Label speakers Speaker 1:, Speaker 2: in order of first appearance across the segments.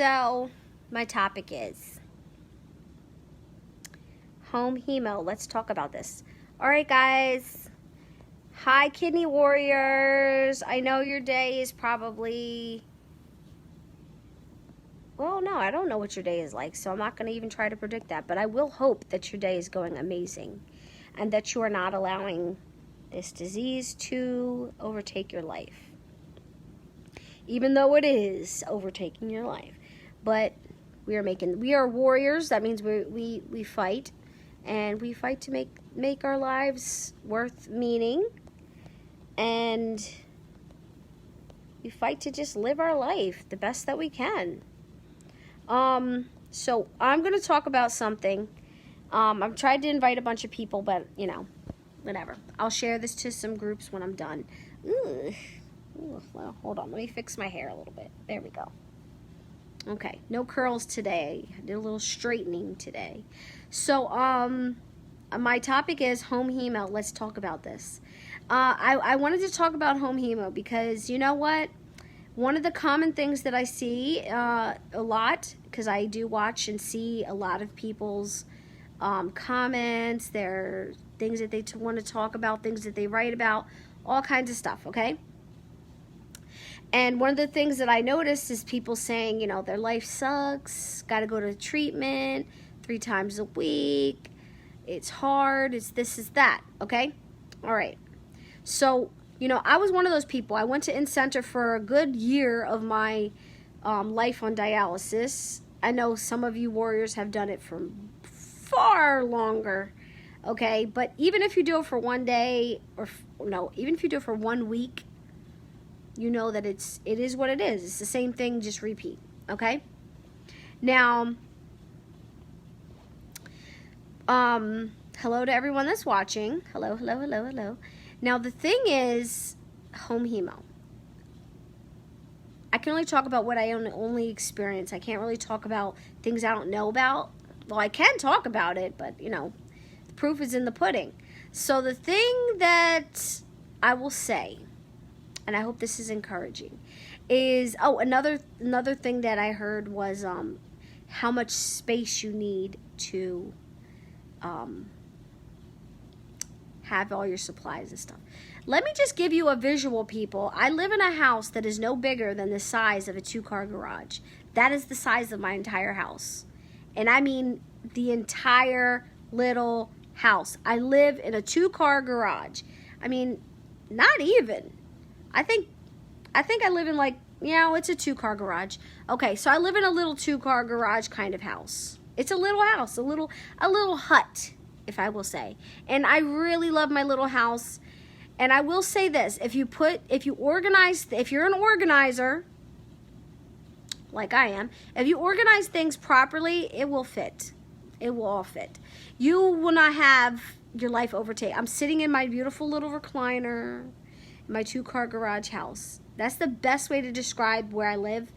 Speaker 1: So my topic is home hemo. Let's talk about this. All right, guys. Hi, kidney warriors. I know your day is probably... Well, no, I don't know what your day is like, so I'm not going to even try to predict that. But I will hope that your day is going amazing and that you are not allowing this disease to overtake your life. Even though it is overtaking your life. But we are warriors. That means we fight. And we fight to make our lives worth meaning. And we fight to just live our life the best that we can. So I'm going to talk about something. I've tried to invite a bunch of people, but, you know, whatever. I'll share this to some groups when I'm done. Ooh, well, hold on. Let me fix my hair a little bit. There we go. Okay, no curls today. I did a little straightening today. So, my topic is home hemo. Let's talk about this. I wanted to talk about home hemo because, you know what? One of the common things that I see a lot, because I do watch and see a lot of people's comments, their things that they want to talk about, things that they write about, all kinds of stuff, okay? And one of the things that I noticed is people saying, you know, their life sucks, got to go to treatment 3 times a week, it's hard, it's this, it's that, okay? All right. So, you know, I was one of those people. I went to in-center for a good year of my life on dialysis. I know some of you warriors have done it for far longer, okay? But even if you do it for one day, or no, even if you do it for 1 week, you know that it is what it is. It's the same thing, just repeat, okay? Now, hello to everyone that's watching. Hello, hello, hello, hello. Now, the thing is, home hemo. I can only talk about what I only experience. I can't really talk about things I don't know about. Well, I can talk about it, but, you know, the proof is in the pudding. So the thing that I will say, and I hope this is encouraging, is, another thing that I heard was how much space you need to have all your supplies and stuff. Let me just give you a visual, people. I live in a house that is no bigger than the size of a 2-car garage. That is the size of my entire house. And I mean the entire little house. I live in a 2-car garage. I mean, not even. I think I live in, like, you know, it's a 2-car garage. Okay, so I live in a little 2-car garage kind of house. It's a little house, a little hut, if I will say. And I really love my little house. And I will say this, if you're an organizer, like I am, if you organize things properly, it will fit. It will all fit. You will not have your life overtake. I'm sitting in my beautiful little recliner in my 2-car garage house. That's the best way to describe where I live.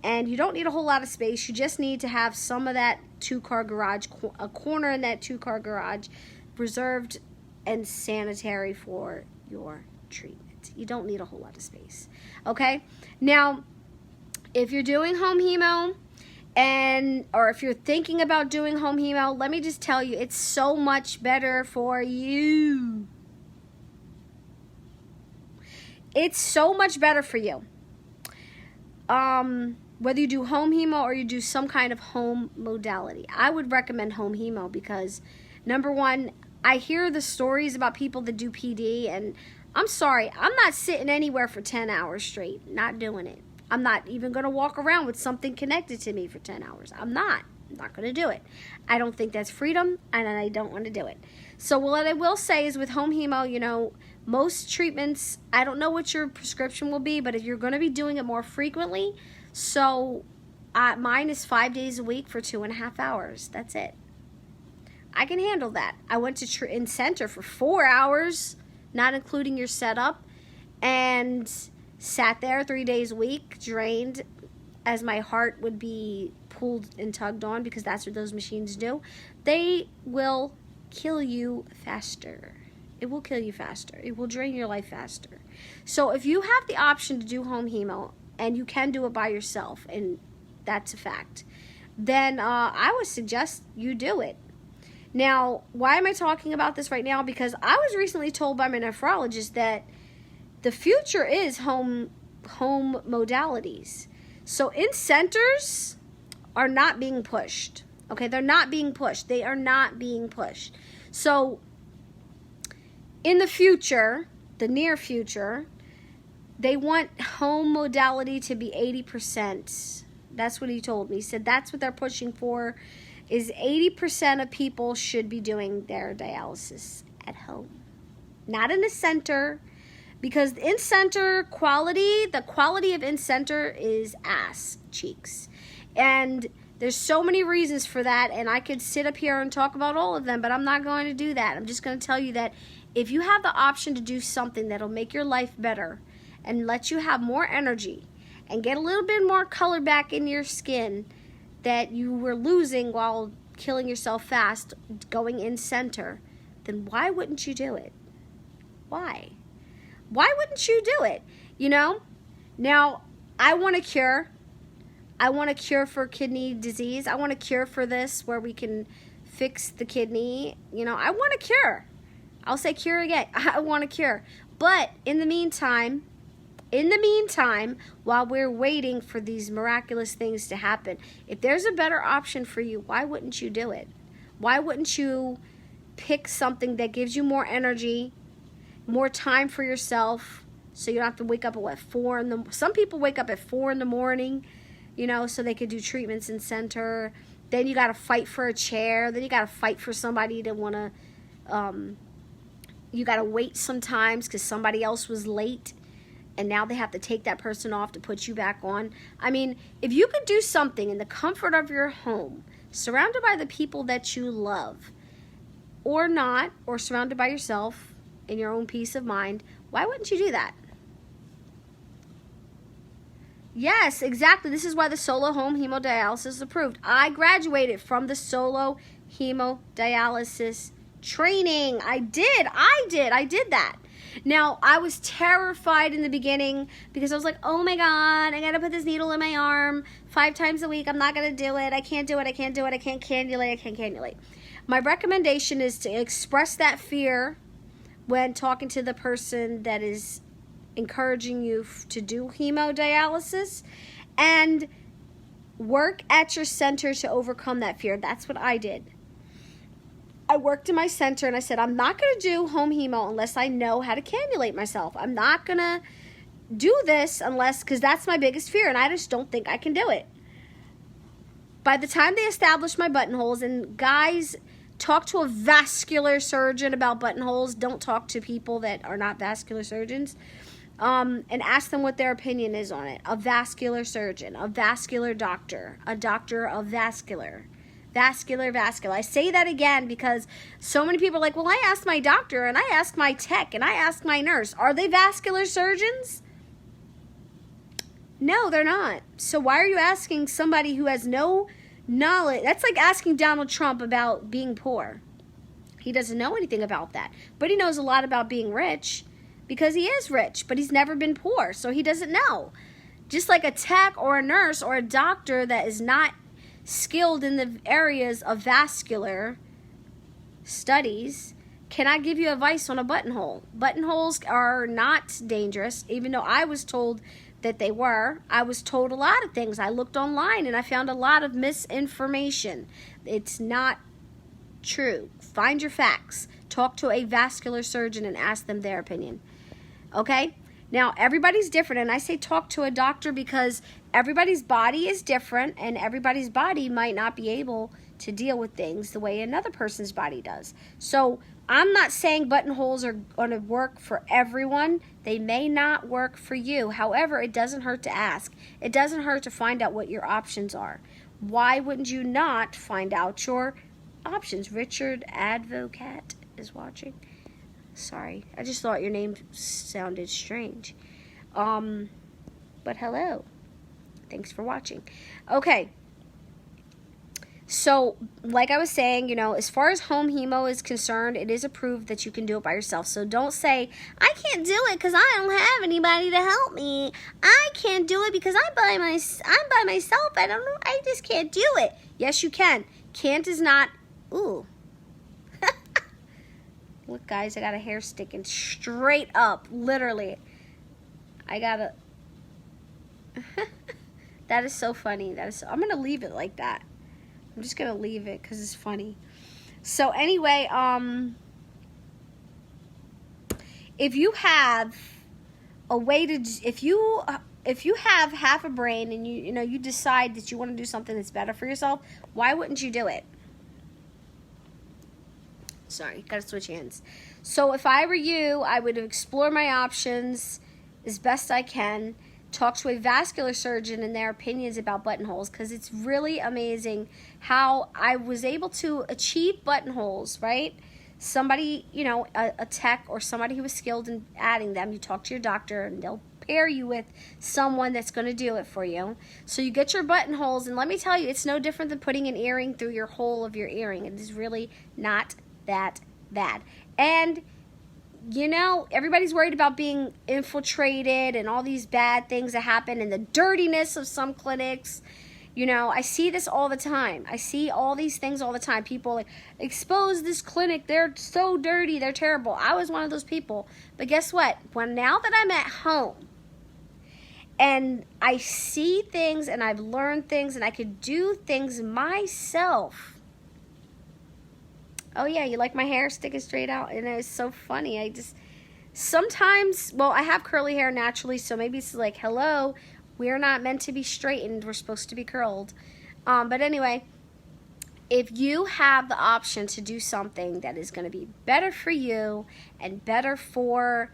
Speaker 1: And you don't need a whole lot of space. You just need to have some of that 2-car garage, a corner in that 2-car garage, reserved and sanitary for your treatment. You don't need a whole lot of space. Okay? Now, if you're doing home hemo, or if you're thinking about doing home hemo, let me just tell you, it's so much better for you. It's so much better for you. Whether you do home hemo or you do some kind of home modality. I would recommend home hemo because, number one, I hear the stories about people that do PD, and I'm sorry, I'm not sitting anywhere for 10 hours straight. Not doing it. I'm not even going to walk around with something connected to me for 10 hours. I'm not going to do it. I don't think that's freedom, and I don't want to do it. So what I will say is with home hemo, you know, most treatments, I don't know what your prescription will be, but if you're going to be doing it more frequently, so mine is 5 days a week for 2.5 hours. That's it. I can handle that. I went to in-center for 4 hours, not including your setup, and sat there 3 days a week, drained as my heart would be pulled and tugged on, because that's what those machines do. They will kill you faster. It will kill you faster. It will drain your life faster. So if you have the option to do home hemo, and you can do it by yourself, and that's a fact, then I would suggest you do it. Now, why am I talking about this right now? Because I was recently told by my nephrologist that the future is home modalities. So in-centers are not being pushed. Okay, they're not being pushed. They are not being pushed. So in the future, the near future, they want home modality to be 80%. That's what he told me. He said that's what they're pushing for, is 80% of people should be doing their dialysis at home. Not in a center, because the in-center quality, the quality of in-center is ass cheeks. And there's so many reasons for that, and I could sit up here and talk about all of them, but I'm not going to do that. I'm just going to tell you that if you have the option to do something that'll make your life better and let you have more energy and get a little bit more color back in your skin that you were losing while killing yourself fast going in center, then why wouldn't you do it? Why? Why wouldn't you do it? You know? Now, I want a cure. I want a cure for kidney disease. I want a cure for this where we can fix the kidney. You know, I want a cure. I'll say cure again. I want a cure. But in the meantime, while we're waiting for these miraculous things to happen, if there's a better option for you, why wouldn't you do it? Why wouldn't you pick something that gives you more energy, more time for yourself, so you don't have to wake up at what, 4 in the... Some people wake up at 4 in the morning, you know, so they could do treatments in center. Then you got to fight for a chair. Then you got to fight for somebody to want to... you got to wait sometimes because somebody else was late, and now they have to take that person off to put you back on. I mean, if you could do something in the comfort of your home, surrounded by the people that you love, or not, or surrounded by yourself in your own peace of mind, why wouldn't you do that? Yes, exactly. This is why the solo home hemodialysis is approved. I graduated from the solo hemodialysis training. I did that. Now, I was terrified in the beginning because I was like, oh my God, I gotta put this needle in my arm 5 times a week. I'm not gonna do it. I can't do it. I can't do it. I can't cannulate. My recommendation is to express that fear when talking to the person that is encouraging you to do hemodialysis, and work at your center to overcome that fear. That's what I did. I worked in my center and I said, I'm not going to do home hemo unless I know how to cannulate myself. I'm not going to do this unless, because that's my biggest fear and I just don't think I can do it. By the time they established my buttonholes, and guys, talk to a vascular surgeon about buttonholes. Don't talk to people that are not vascular surgeons. And ask them what their opinion is on it. A vascular surgeon, a vascular doctor, a doctor of vascular. Vascular. I say that again because so many people are like, well, I asked my doctor and I asked my tech and I asked my nurse. Are they vascular surgeons? No, they're not. So why are you asking somebody who has no knowledge? That's like asking Donald Trump about being poor. He doesn't know anything about that. But he knows a lot about being rich because he is rich, but he's never been poor, so he doesn't know. Just like a tech or a nurse or a doctor that is not skilled in the areas of vascular studies cannot give you advice on a buttonhole. Buttonholes are not dangerous, even though I was told that they were. I was told a lot of things. I looked online and I found a lot of misinformation. It's not true. Find your facts. Talk to a vascular surgeon and ask them their opinion. Okay? Now, everybody's different, and I say talk to a doctor because everybody's body is different, and everybody's body might not be able to deal with things the way another person's body does. So I'm not saying buttonholes are going to work for everyone. They may not work for you. However, it doesn't hurt to ask. It doesn't hurt to find out what your options are. Why wouldn't you not find out your options? Richard Advocat is watching. Sorry, I just thought your name sounded strange. But hello. Thanks for watching. Okay. So, like I was saying, you know, as far as home hemo is concerned, it is approved that you can do it by yourself. So don't say, I can't do it because I don't have anybody to help me. I can't do it because I'm by myself. I don't know. I just can't do it. Yes, you can. Can't is not. Ooh. Look, guys, I got a hair sticking straight up. Literally. I got to. That is so funny. I'm going to leave it like that. I'm just going to leave it because it's funny. So anyway, if you have a way to, if you have half a brain and you decide that you want to do something that's better for yourself, why wouldn't you do it? Sorry, got to switch hands. So if I were you, I would explore my options as best I can. Talk to a vascular surgeon and their opinions about buttonholes, because it's really amazing how I was able to achieve buttonholes, right? Somebody, a tech or somebody who was skilled in adding them, you talk to your doctor and they'll pair you with someone that's going to do it for you. So you get your buttonholes, and let me tell you, it's no different than putting an earring through your hole of your earring. It is really not that bad. And everybody's worried about being infiltrated and all these bad things that happen and the dirtiness of some clinics. I see this all the time. I see all these things all the time. People like, expose this clinic. They're so dirty. They're terrible. I was one of those people. But guess what? Now that I'm at home and I see things and I've learned things and I could do things myself. Oh yeah, you like my hair sticking straight out? And it's so funny. Sometimes, I have curly hair naturally, so maybe it's like, hello, we're not meant to be straightened, we're supposed to be curled. But anyway, if you have the option to do something that is going to be better for you and better for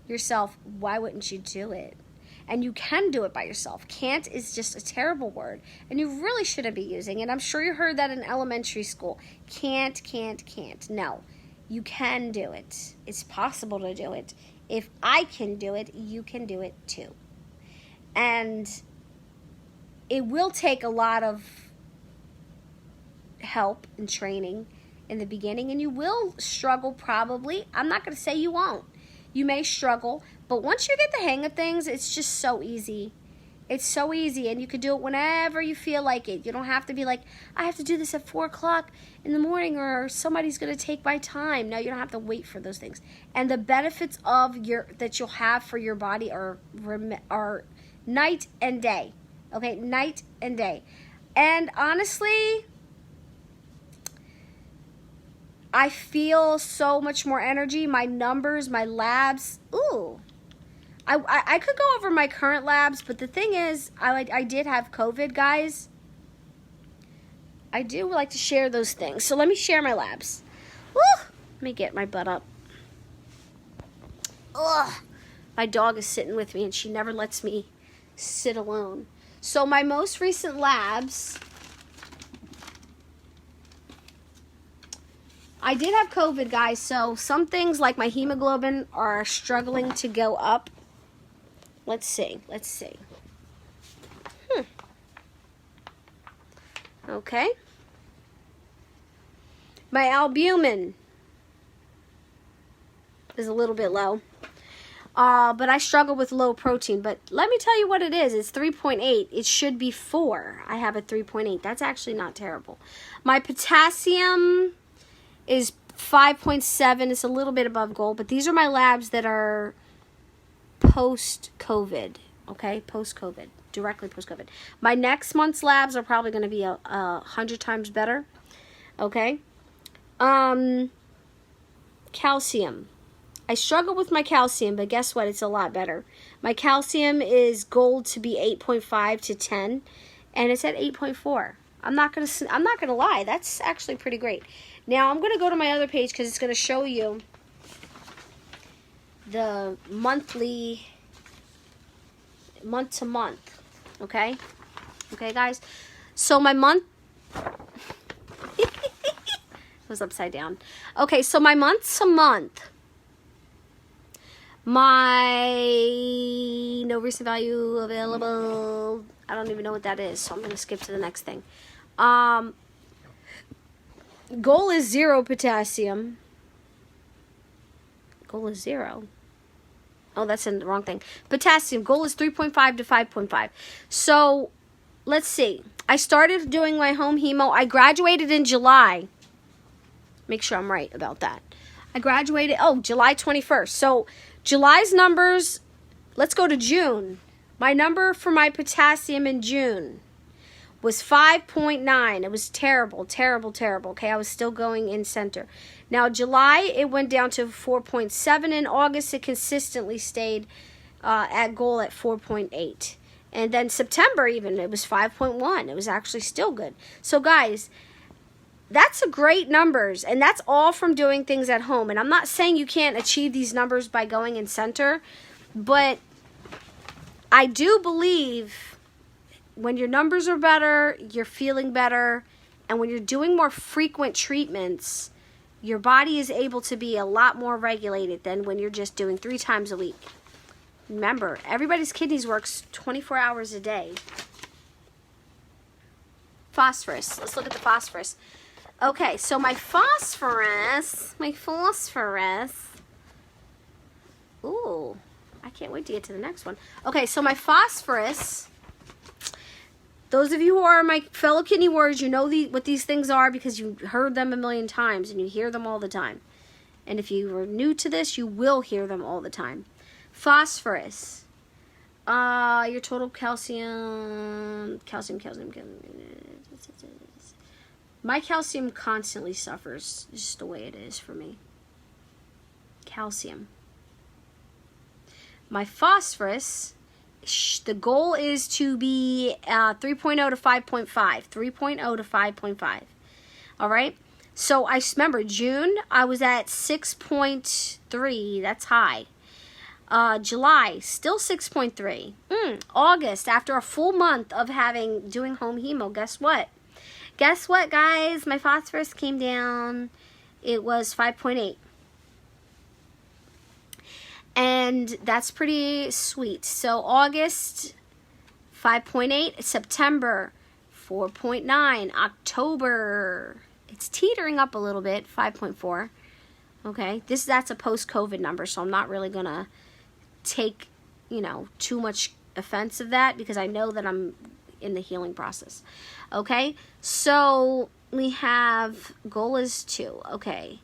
Speaker 1: yourself, why wouldn't you do it? And you can do it by yourself. Can't is just a terrible word. And you really shouldn't be using it. I'm sure you heard that in elementary school. Can't. No, you can do it. It's possible to do it. If I can do it, you can do it too. And it will take a lot of help and training in the beginning. And you will struggle probably. I'm not going to say you won't. You may struggle, but once you get the hang of things, it's just so easy. It's so easy, and you can do it whenever you feel like it. You don't have to be like, I have to do this at 4 o'clock in the morning or somebody's going to take my time. No, you don't have to wait for those things. And the benefits that you'll have for your body are night and day. Okay, night and day. And honestly, I feel so much more energy. My numbers, my labs. Ooh. I could go over my current labs, but the thing is, I did have COVID, guys. I do like to share those things. So let me share my labs. Woo! Let me get my butt up. Ugh. My dog is sitting with me, and she never lets me sit alone. So my most recent labs, I did have COVID, guys, so some things like my hemoglobin are struggling to go up. Let's see. Okay. My albumin is a little bit low. But I struggle with low protein. But let me tell you what it is. It's 3.8. It should be 4. I have a 3.8. That's actually not terrible. My potassium is 5.7. It's a little bit above goal. But these are my labs that are post-COVID. Okay? Post-COVID. Directly post-COVID. My next month's labs are probably going to be 100 times better. Okay? Calcium. I struggle with my calcium, but guess what? It's a lot better. My calcium is gold to be 8.5 to 10, and it's at 8.4. I'm not gonna lie. That's actually pretty great. Now I'm gonna go to my other page because it's gonna show you the month to month. Okay, guys. So my month. It was upside down. Okay, so my month to month. My no recent value available. I don't even know what that is, so I'm going to skip to the next thing. Goal is 0 potassium. Goal is 0. Oh, that's in the wrong thing. Potassium, goal is 3.5 to 5.5. So, let's see. I started doing my home hemo. I graduated in July. Make sure I'm right about that. I graduated, July 21st. So, July's numbers, let's go to June. My number for my potassium in June was 5.9. It was terrible, terrible, terrible. Okay, I was still going in center. Now, July, it went down to 4.7. In August, it consistently stayed at goal at 4.8. And then September, even, it was 5.1. It was actually still good. So, guys, that's a great numbers. And that's all from doing things at home. And I'm not saying you can't achieve these numbers by going in center. But I do believe when your numbers are better, you're feeling better. And when you're doing more frequent treatments, your body is able to be a lot more regulated than when you're just doing 3 times a week. Remember, everybody's kidneys works 24 hours a day. Phosphorus. Let's look at the phosphorus. Okay, so my phosphorus. Ooh, I can't wait to get to the next one. Okay, so my phosphorus. Those of you who are my fellow kidney warriors, you know what these things are because you heard them a million times and you hear them all the time. And if you are new to this, you will hear them all the time. Phosphorus. Your total calcium. My calcium constantly suffers. It's just the way it is for me. Calcium. My phosphorus. The goal is to be 3.0 to 5.5. 3.0 to 5.5. All right? So I remember June, I was at 6.3. That's high. July, still 6.3. August, after a full month of doing home hemo, guess what? Guess what, guys? My phosphorus came down. It was 5.8. And that's pretty sweet. So August, 5.8. September, 4.9. October, it's teetering up a little bit, 5.4. Okay, that's a post-COVID number, so I'm not really going to take, too much offense of that because I know that I'm in the healing process. Okay, so we have, goal is 2. Okay,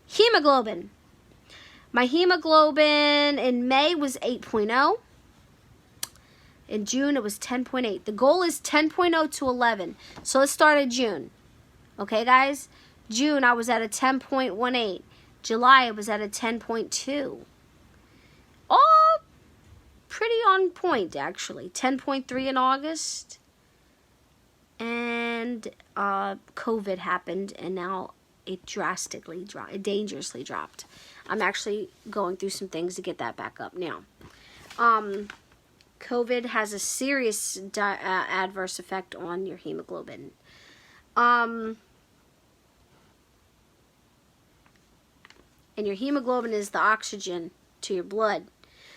Speaker 1: hemoglobin. My hemoglobin in May was 8.0. In June, it was 10.8. The goal is 10.0 to 11. So let's start at June. Okay, guys? June, I was at a 10.18. July, I was at a 10.2. All pretty on point, actually. 10.3 in August. And COVID happened, and now it drastically dropped. It dangerously dropped. I'm actually going through some things to get that back up now. COVID has a serious adverse effect on your hemoglobin. And your hemoglobin is the oxygen to your blood.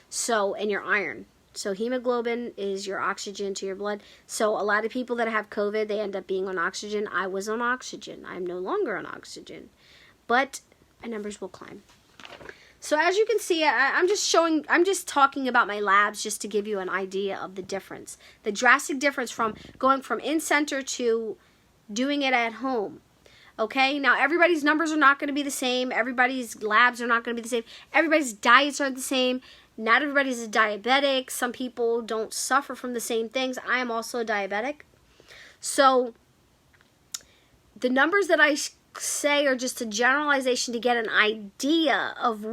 Speaker 1: So, and your iron. So hemoglobin is your oxygen to your blood. So a lot of people that have COVID, they end up being on oxygen. I was on oxygen. I'm no longer on oxygen. But my numbers will climb. So as you can see, I'm just talking about my labs just to give you an idea of the difference. The drastic difference from going from in-center to doing it at home. Okay, now everybody's numbers are not going to be the same. Everybody's labs are not going to be the same. Everybody's diets aren't the same. Not everybody's a diabetic. Some people don't suffer from the same things. I am also a diabetic. So the numbers that I say are just a generalization to get an idea of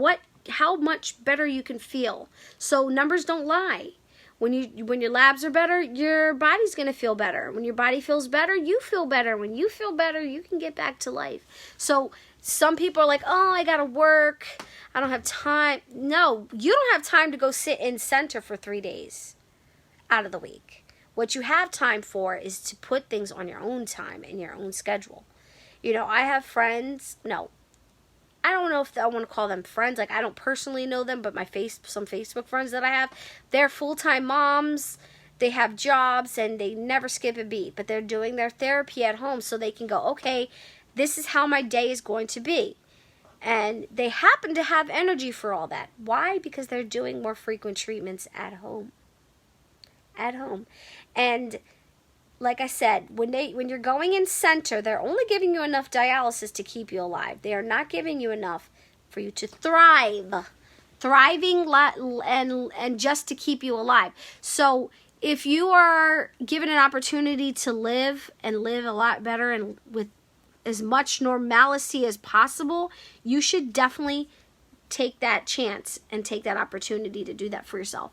Speaker 1: how much better you can feel. So numbers don't lie. When your labs are better, your body's going to feel better. When your body feels better, you feel better. When you feel better, you can get back to life. So some people are like, oh, I got to work. I don't have time. No, you don't have time to go sit in center for 3 days out of the week. What you have time for is to put things on your own time and your own schedule. I have friends. No, I don't know if I want to call them friends. Like, I don't personally know them, but some Facebook friends that I have, they're full-time moms. they have jobs and they never skip a beat, but they're doing their therapy at home so they can go, okay, this is how my day is going to be. And they happen to have energy for all that. Why? Because they're doing more frequent treatments at home. At home. And like I said, when you're going in center, they're only giving you enough dialysis to keep you alive. They are not giving you enough for you to thrive. Thriving and just to keep you alive. So if you are given an opportunity to live and live a lot better and with as much normalcy as possible, you should definitely take that chance and take that opportunity to do that for yourself.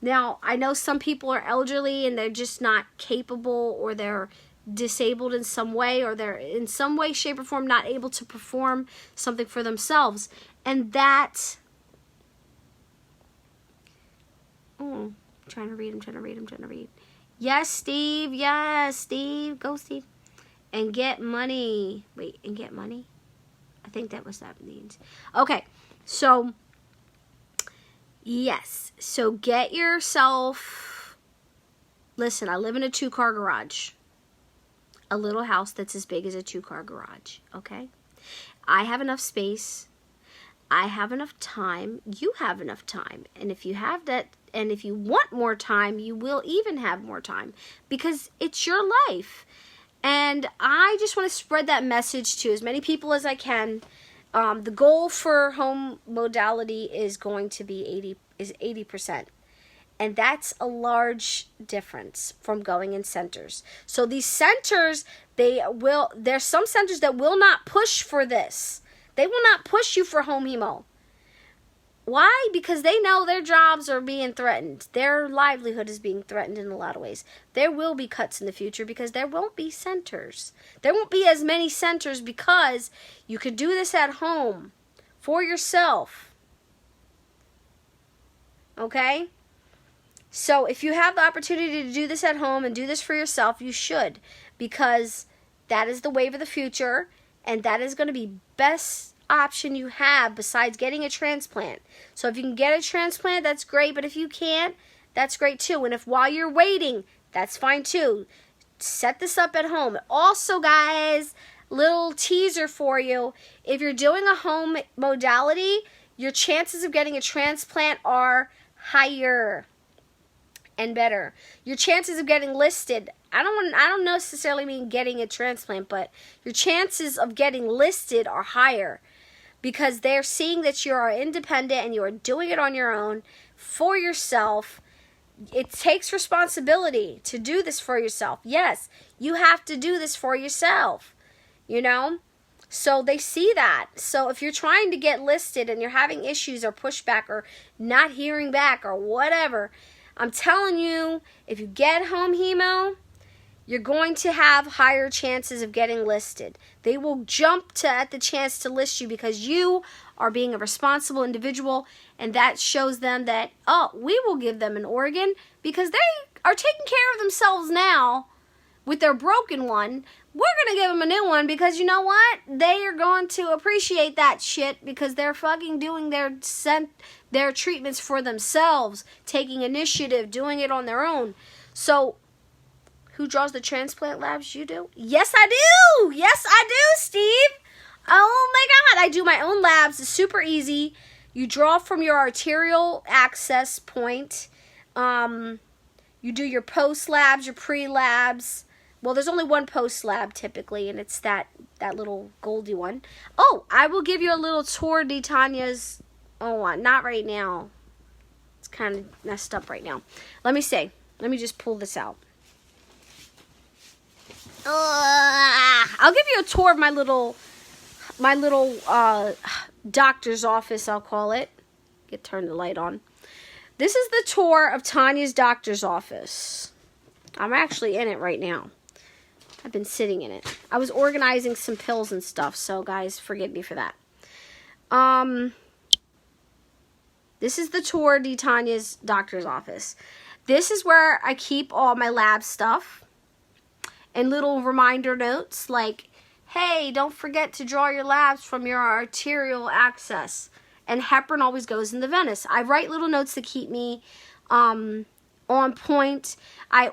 Speaker 1: Now, I know some people are elderly and they're just not capable, or they're disabled in some way, or they're in some way, shape, or form not able to perform something for themselves. And that... Oh, I'm trying to read. Yes, Steve. Yes, Steve. Go, Steve. And get money. Wait, and get money? I think that was that means. Okay, so... Yes, so get yourself, listen, I live in a 2-car garage, a little house that's as big as a 2-car garage, okay? I have enough space, I have enough time, you have enough time, and if you have that, and if you want more time, you will even have more time, because it's your life, and I just want to spread that message to as many people as I can. The goal for home modality is going to be 80%. And that's a large difference from going in centers. So these centers, there's some centers that will not push for this. They will not push you for home hemo. Why? Because they know their jobs are being threatened. Their livelihood is being threatened in a lot of ways. There will be cuts in the future because there won't be centers. There won't be as many centers because you could do this at home for yourself. Okay? So if you have the opportunity to do this at home and do this for yourself, you should, because that is the wave of the future, and that is going to be best option you have besides getting a transplant. So if you can get a transplant, that's great, but if you can't, that's great too. And if while you're waiting, that's fine too. Set this up at home. Also, guys, little teaser for you, if you're doing a home modality, your chances of getting a transplant are higher and better. Your chances of getting listed, I don't necessarily mean getting a transplant, but your chances of getting listed are higher, because they're seeing that you are independent and you are doing it on your own for yourself. It takes responsibility to do this for yourself. Yes, you have to do this for yourself, you know? So they see that. So if you're trying to get listed and you're having issues or pushback or not hearing back or whatever, I'm telling you, if you get home hemo, you're going to have higher chances of getting listed. They will jump at the chance to list you because you are being a responsible individual, and that shows them that, oh, we will give them an organ because they are taking care of themselves now with their broken one. We're going to give them a new one because you know what? They are going to appreciate that shit because they're fucking doing their treatments for themselves, taking initiative, doing it on their own. So, who draws the transplant labs? You do? Yes, I do. Yes, I do, Steve. Oh, my God. I do my own labs. It's super easy. You draw from your arterial access point. You do your post labs, your pre-labs. Well, there's only one post lab typically, and it's that little goldy one. Oh, I will give you a little tour de Tanya's. Oh, not right now. It's kind of messed up right now. Let me see. Let me just pull this out. I'll give you a tour of my little doctor's office, I'll call it. Turn the light on. This is the tour of Tanya's doctor's office. I'm actually in it right now. I've been sitting in it. I was organizing some pills and stuff, so guys, forgive me for that. This is the tour de Tanya's doctor's office. This is where I keep all my lab stuff and little reminder notes like, hey, don't forget to draw your labs from your arterial access. And heparin always goes in the venous. I write little notes to keep me on point. I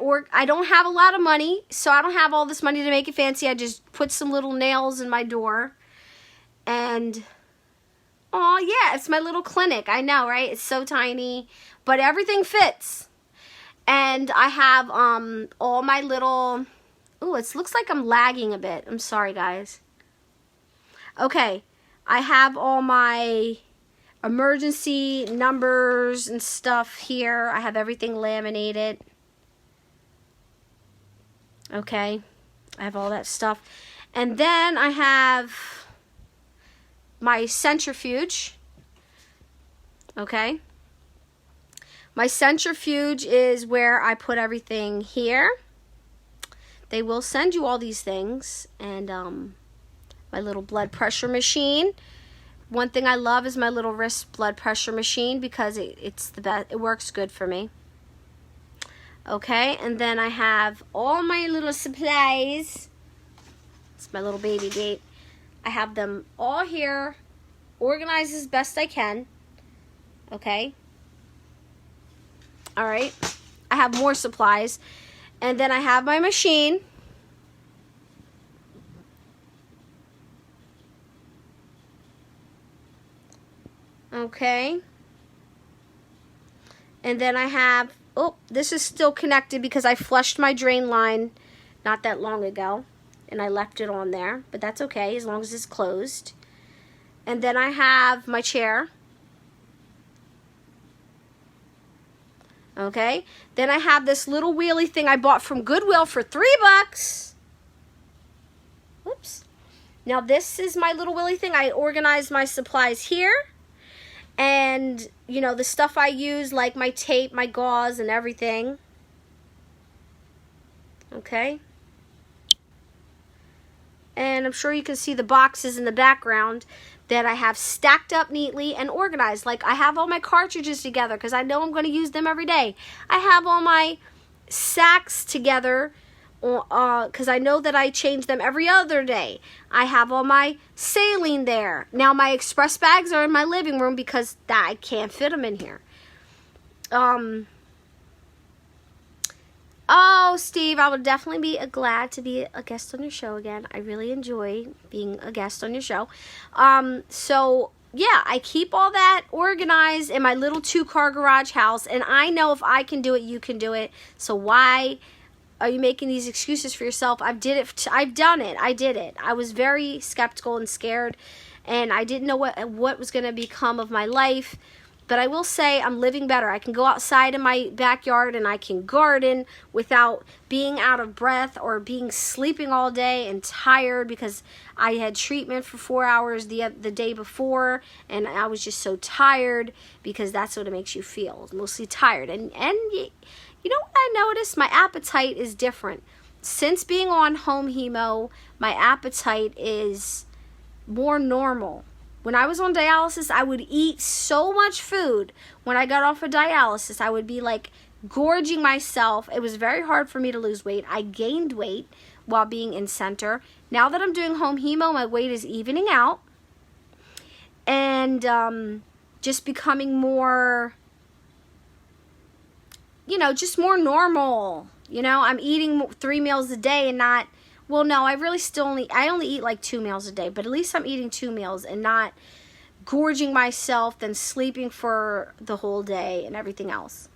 Speaker 1: don't have a lot of money, so I don't have all this money to make it fancy. I just put some little nails in my door. And, oh yeah, it's my little clinic. I know, right? It's so tiny, but everything fits. And I have all my little, ooh, it looks like I'm lagging a bit. I'm sorry, guys. Okay, I have all my emergency numbers and stuff here. I have everything laminated. Okay, I have all that stuff. And then I have my centrifuge. Okay. My centrifuge is where I put everything here. They will send you all these things. And my little blood pressure machine. One thing I love is my little wrist blood pressure machine because it's the best. It works good for me. Okay, and then I have all my little supplies. It's my little baby gate. I have them all here, organized as best I can. Okay. All right. I have more supplies. And then I have my machine. Okay. And then I have, oh, this is still connected because I flushed my drain line not that long ago. And I left it on there. But that's okay as long as it's closed. And then I have my chair. Okay. Then I have this little wheelie thing I bought from Goodwill for $3. Whoops. Now this is my little wheelie thing. I organized my supplies here. And, you know, the stuff I use, like my tape, my gauze, and everything. Okay. And I'm sure you can see the boxes in the background that I have stacked up neatly and organized. Like, I have all my cartridges together because I know I'm going to use them every day. I have all my sacks together because I know that I change them every other day. I have all my saline there. Now my express bags are in my living room because I can't fit them in here. Oh, Steve, I would definitely be glad to be a guest on your show again. I really enjoy being a guest on your show. So, yeah, I keep all that organized in my little 2-car garage house, and I know if I can do it, you can do it. So why are you making these excuses for yourself? I've done it. I did it. I was very skeptical and scared, and I didn't know what was going to become of my life. But I will say I'm living better. I can go outside in my backyard and I can garden without being out of breath or sleeping all day and tired because I had treatment for 4 hours the day before and I was just so tired because that's what it makes you feel, mostly tired. And you know what I noticed? My appetite is different. Since being on home hemo, my appetite is more normal. When I was on dialysis, I would eat so much food. When I got off of dialysis, I would be like gorging myself. It was very hard for me to lose weight. I gained weight while being in center. Now that I'm doing home hemo, my weight is evening out. And just becoming more, you know, just more normal. You know, I'm eating 3 meals a day and not... Well, no, I only eat like 2 meals a day, but at least I'm eating 2 meals and not gorging myself, then sleeping for the whole day and everything else.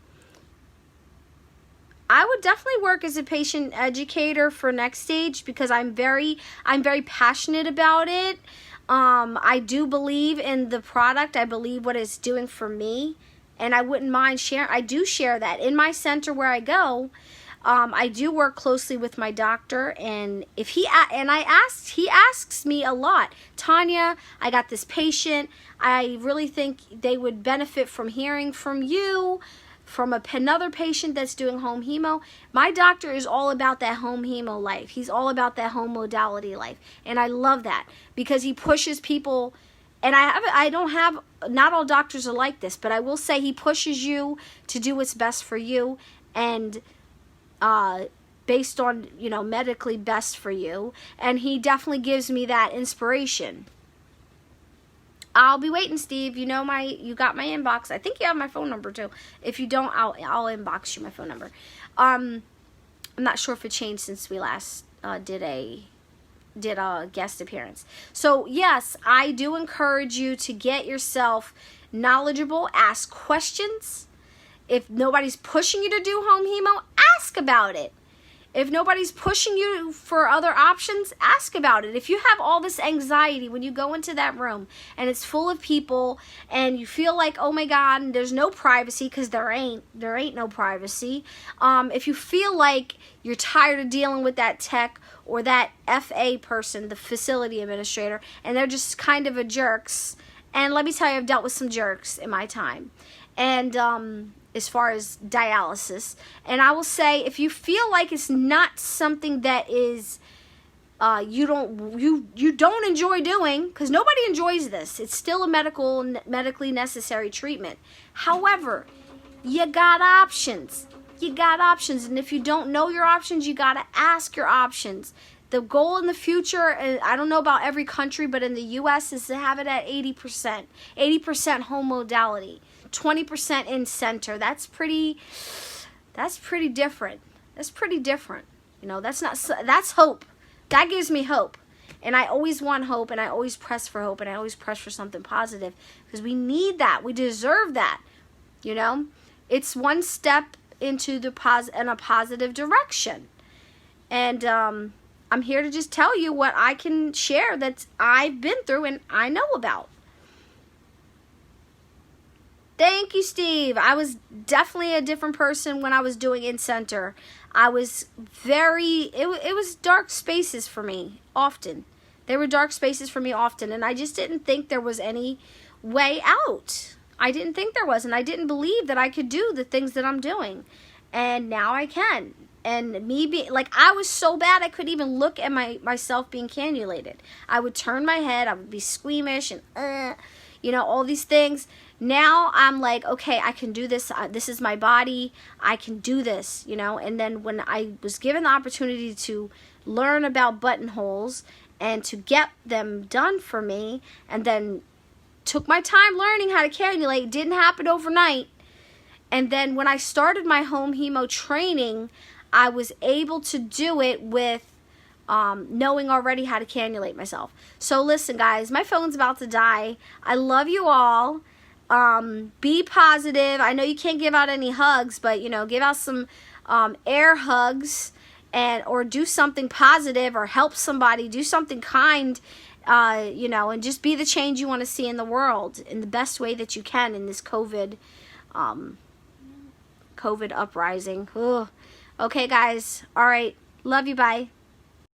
Speaker 1: I would definitely work as a patient educator for Next Stage because I'm very passionate about it. I do believe in the product. I believe what it's doing for me, and I wouldn't mind sharing. I do share that in my center where I go. I do work closely with my doctor, and he asks me a lot. Tanya, I got this patient. I really think they would benefit from hearing from you, from another patient that's doing home hemo. My doctor is all about that home hemo life. He's all about that home modality life, and I love that because he pushes people. And not all doctors are like this, but I will say he pushes you to do what's best for you, and based on, you know, medically best for you. And he definitely gives me that inspiration. I'll be waiting, Steve. You got my inbox. I think you have my phone number too. If you don't, I'll inbox you my phone number. I'm not sure if it changed since we last did a guest appearance. So yes, I do encourage you to get yourself knowledgeable, ask questions. If nobody's pushing you to do home hemo, ask about it. If nobody's pushing you for other options, ask about it. If you have all this anxiety when you go into that room and it's full of people and you feel like, oh my God, and there's no privacy, because there ain't no privacy. If you feel like you're tired of dealing with that tech or that FA person, the facility administrator, and they're just kind of a jerks. And let me tell you, I've dealt with some jerks in my time. And as far as dialysis, and I will say, if you feel like it's not something that is you don't enjoy doing, because nobody enjoys this, it's still a medically necessary treatment. However, you got options. And if you don't know your options, you got to ask your options. The goal in the future, and I don't know about every country, but in the U.S. is to have it at 80% home modality, 20% in center. That's pretty different. That's pretty different. That's hope. That gives me hope. And I always want hope, and I always press for hope, and I always press for something positive, because we need that. We deserve that. It's one step into in a positive direction. And I'm here to just tell you what I can share that I've been through and I know about. Thank you, Steve. I was definitely a different person when I was doing in-center. I was it was dark spaces for me often. There were dark spaces for me often, and I just didn't think there was any way out. I didn't think there was, and I didn't believe that I could do the things that I'm doing. And now I can. And me being, like, I was so bad I couldn't even look at myself being cannulated. I would turn my head, I would be squeamish, and all these things. Now I'm like, okay, I can do this. This is my body. I can do this, And then when I was given the opportunity to learn about buttonholes and to get them done for me, and then took my time learning how to cannulate, it didn't happen overnight. And then when I started my home hemo training, I was able to do it with knowing already how to cannulate myself. So listen, guys, my phone's about to die. I love you all. Be positive. I know you can't give out any hugs, but give out some air hugs, or do something positive, or help somebody, do something kind, and just be the change you want to see in the world in the best way that you can in this COVID uprising. Ugh. Okay, guys. All right. Love you. Bye.